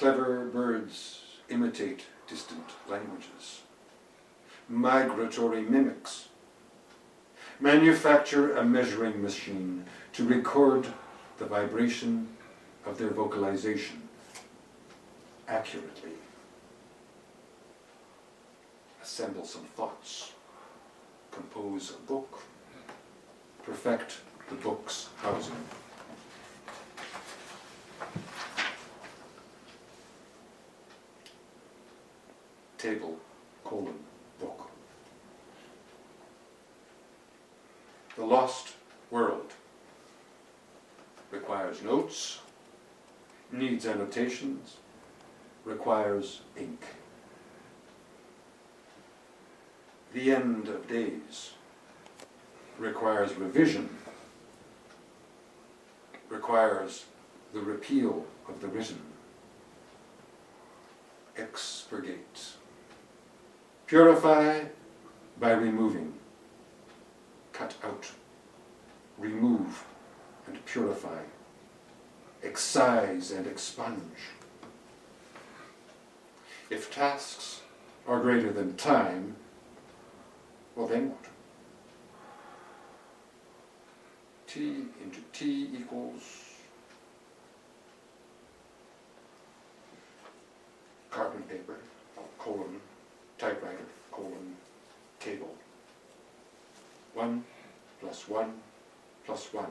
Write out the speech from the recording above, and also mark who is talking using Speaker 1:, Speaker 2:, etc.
Speaker 1: Clever birds imitate distant languages. Migratory mimics manufacture a measuring machine to record the vibration of their vocalization accurately. Assemble some thoughts, compose a book, perfect the book's housing. Table, book. The lost world requires notes, needs annotations, requires ink. The end of days requires revision, requires the repeal of the written. Expurgate. Purify by removing. Cut out. Remove and purify. Excise and expunge. If tasks are greater than time, well then what? T into T equals carbon paper, colon, typewriter, colon, table. 1 plus 1 plus 1.